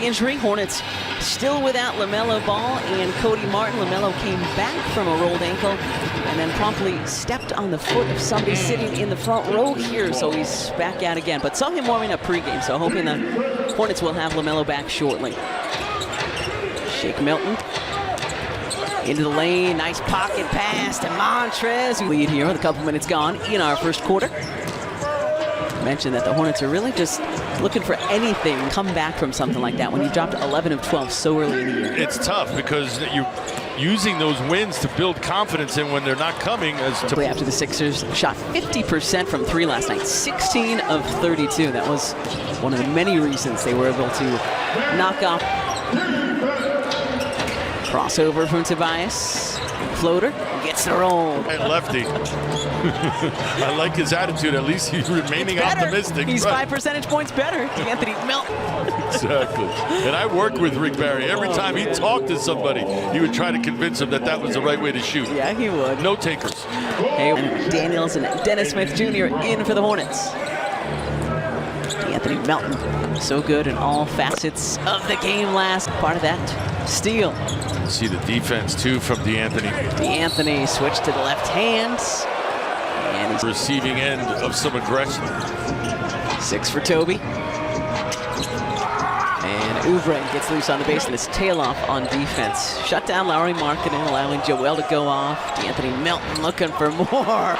injury. Hornets still without LaMelo Ball and Cody Martin. LaMelo came back from a rolled ankle and then promptly stepped on the foot of somebody sitting in the front row here, so he's back out again. But saw him warming up pregame, so hoping the Hornets will have LaMelo back shortly. Shake Milton into the lane, nice pocket pass to Montrez. Lead here with a couple minutes gone in our first quarter. Mentioned that the Hornets are really just looking for anything, come back from something like that when you dropped 11 of 12 so early in the year. It's tough because you're using those wins to build confidence in when they're not coming. After the Sixers shot 50% from three last night, 16 of 32. That was one of the many reasons they were able to knock off. Crossover from Tobias. Floater gets the roll. And lefty. I like his attitude. At least he's remaining optimistic. He's 5 percentage points better. Anthony Milton. Exactly. And I worked with Rick Barry. Every time he talked to somebody, he would try to convince him that that was the right way to shoot. Yeah, he would. No takers. Hey, Daniels and Dennis Smith Jr. in for the Hornets. Anthony Milton, so good in all facets of the game last. Part of that steal. See the defense too from DeAnthony. DeAnthony switched to the left hand. And he's receiving end of some aggression. 6 for Toby. And Oubre gets loose on the base and his tail off on defense. Shut down Lauri Markkanen, allowing Joel to go off. DeAnthony Milton looking for more.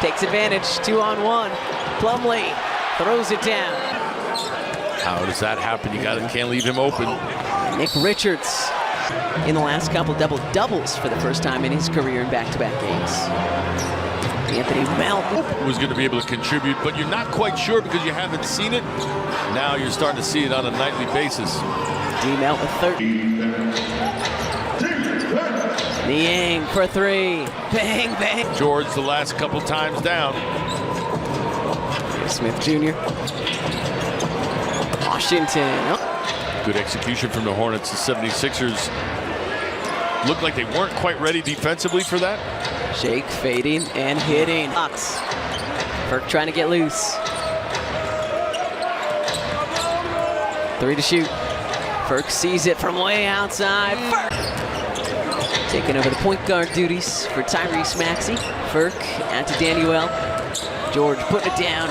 Takes advantage, 2-on-1. Plumlee throws it down. How does that happen? You can't leave him open. Nick Richards in the last couple double-doubles for the first time in his career in back-to-back games. Anthony Milton was going to be able to contribute, but you're not quite sure because you haven't seen it. Now you're starting to see it on a nightly basis. D-Melt with 30. Niang for 3. Bang, bang. George the last couple times down. Smith Jr. Washington. Oh. Good execution from the Hornets. The 76ers looked like they weren't quite ready defensively for that. Shake fading and hitting. Burke trying to get loose. 3 to shoot. Burke sees it from way outside. Burke taking over the point guard duties for Tyrese Maxey. Burke out to Daniel. George putting it down.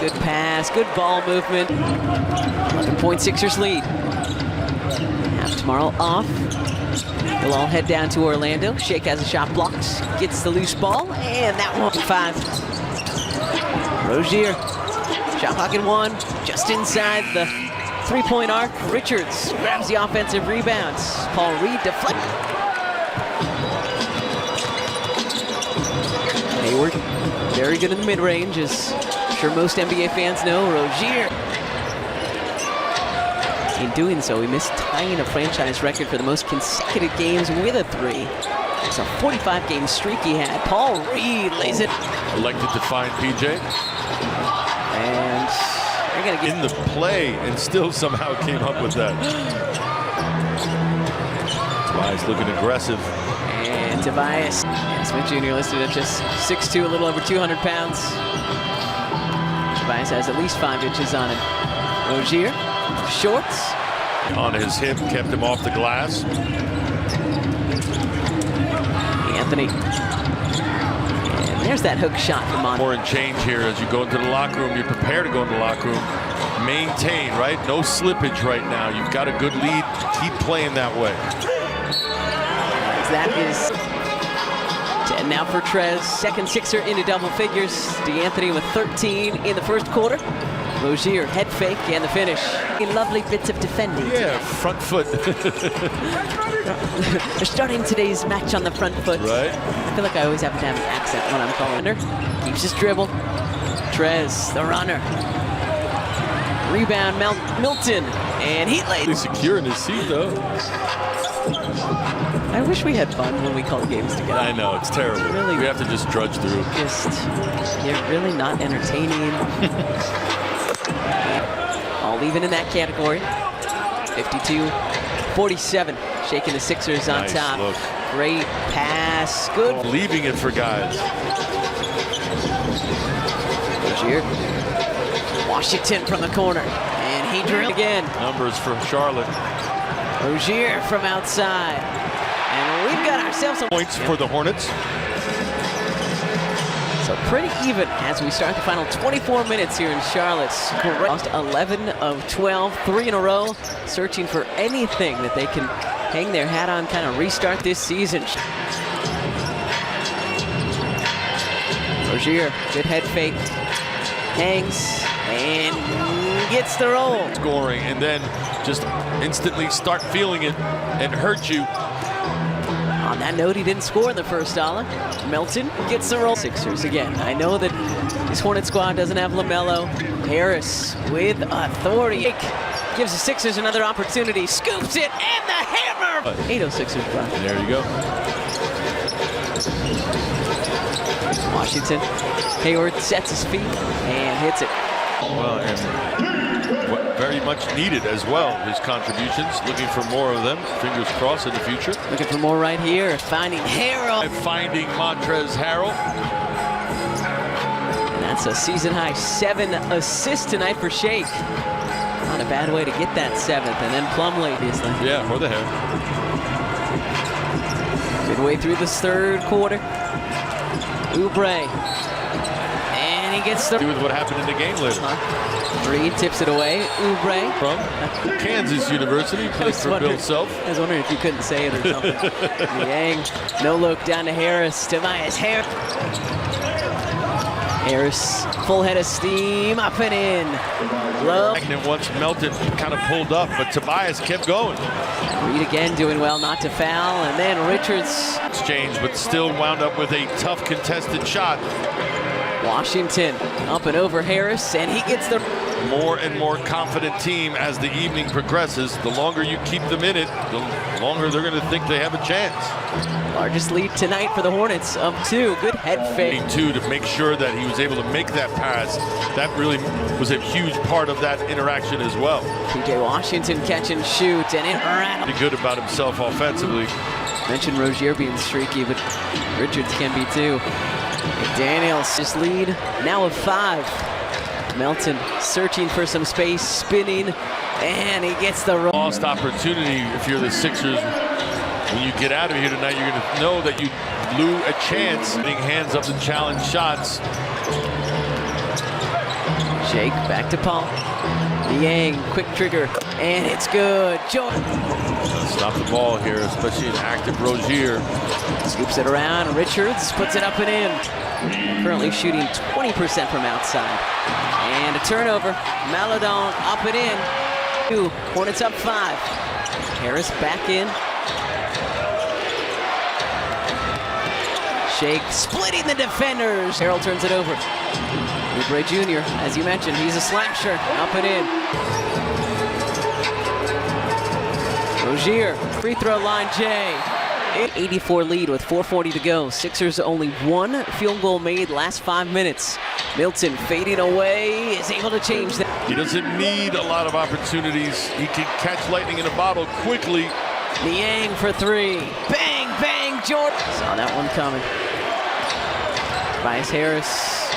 Good pass, good ball movement. 11-point Sixers lead. Have tomorrow off. We'll all head down to Orlando. Shake has a shot blocked, gets the loose ball, and that one 5. Rozier, shot pocket 1, just inside the 3-point arc. Richards grabs the offensive rebounds. Paul Reed deflects. Hayward, very good in the mid-range, as I'm sure most NBA fans know. Rozier. In doing so, he missed tying a franchise record for the most consecutive games with a 3. It's a 45-game streak he had. Paul Reed lays it. Elected to find PJ. And they're going to get in the play and still somehow came up with that. Tobias looking aggressive. And Tobias Smith Jr. listed at just 6'2", a little over 200 pounds. Tobias has at least 5 inches on him. Rozier, shorts. On his hip, kept him off the glass. Anthony. And there's that hook shot from on. More and change here as you go into the locker room. You prepare to go into the locker room. Maintain, right? No slippage right now. You've got a good lead. Keep playing that way. That is 10 now for Trez. Second Sixer into double figures. DeAnthony with 13 in the first quarter. Rozier, head fake, and the finish. Lovely bits of defending. Yeah, front foot. They're starting today's match on the front foot. Right. I feel like I always have to have an accent when I'm calling her. Keeps his dribble. Trez, the runner. Rebound, Milton, and he laid. He's secure in his seat, though. I wish we had fun when we call games together. I know, it's terrible. Really, we have to just drudge through. You're really not entertaining. All even in that category. 52-47, shaking the Sixers on top. Look. Great pass, good. Leaving it for guys. Rozier. Washington from the corner, and he drilled again. Numbers for Charlotte. Rozier from outside. And we've got ourselves some Points for the Hornets. So pretty even as we start the final 24 minutes here in Charlotte. Lost 11 of 12, 3 in a row, searching for anything that they can hang their hat on, kind of restart this season. Rozier, good head fake, hangs, and gets the roll. Scoring, and then just instantly start feeling it and hurt you. On that note, he didn't score in the first dollar. Melton gets the roll. Sixers again. I know that this Hornet squad doesn't have LaMelo. Harris with authority. Gives the Sixers another opportunity. Scoops it, and the hammer! 8-0 Sixers, bro. There you go. Washington. Hayward sets his feet and hits it. Well, and what very much needed as well, his contributions. Looking for more of them. Fingers crossed in the future. Looking for more right here. Finding Harrell. And finding Montrezl Harrell. And that's a season high 7 assists tonight for Shake. Not a bad way to get that 7th. And then Plumlee, obviously. Yeah, for the hair. Midway through this third quarter. Oubre. And he gets the... Do with what happened in the game later. Reed tips it away. Oubre. From Kansas University, plays for Bill Self. I was wondering if you couldn't say it or something. Yang, no look down to Harris. Tobias Harris. Harris, full head of steam, up and in. Love. And once Melton kind of pulled up, but Tobias kept going. Reed again doing well not to foul, and then Richards. Exchange, but still wound up with a tough contested shot. Washington up and over Harris, and he gets the... More and more confident team as the evening progresses. The longer you keep them in it, the longer they're going to think they have a chance. Largest lead tonight for the Hornets of 2. Good head fake. 2 to make sure that he was able to make that pass. That really was a huge part of that interaction as well. P.J. Washington catch and shoot, and it rattled. Pretty good about himself offensively. Mentioned Rozier being streaky, but Richards can be too. McDaniels, his lead now of 5. Melton searching for some space, spinning, and he gets the roll. Lost opportunity if you're the Sixers. When you get out of here tonight, you're going to know that you blew a chance. Getting hands up to challenge shots. Shake back to Paul. Yang, quick trigger, and it's good. Jordan. Stop the ball here, especially an active Rozier. Scoops it around. Richards puts it up and in. Currently shooting 20% from outside. And a turnover. Maladon up and in. 2. Hornets up 5. Harris back in. Shake splitting the defenders. Harrell turns it over. Oubre Jr., as you mentioned, he's a slasher. Up and in. Rozier, free throw line, Jay. 84 lead with 4:40 to go. Sixers only 1 field goal made last 5 minutes. Milton fading away, is able to change that. He doesn't need a lot of opportunities. He can catch lightning in a bottle quickly. Niang for 3. Bang, bang, Jordan. Saw that one coming. Tobias Harris.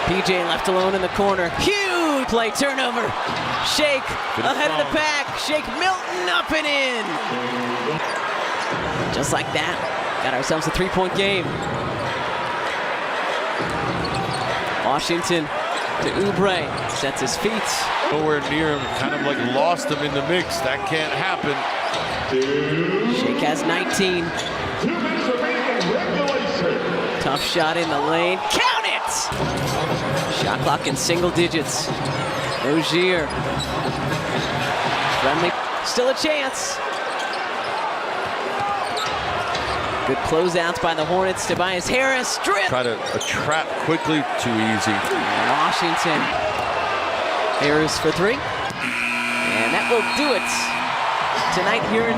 PJ left alone in the corner. Huge play, turnover. Shake ahead of the pack. Shake Milton up and in. Just like that, got ourselves a 3-point game. Washington to Oubre, sets his feet. Nowhere near him, kind of like lost him in the mix. That can't happen. Shake has 19. Tough shot in the lane. Count it! Shot clock in single digits. Rozier. Friendly. Still a chance. Good closeouts by the Hornets. Tobias Harris. Strip. Try to trap quickly. Too easy. Washington. Harris for 3. And that will do it tonight here in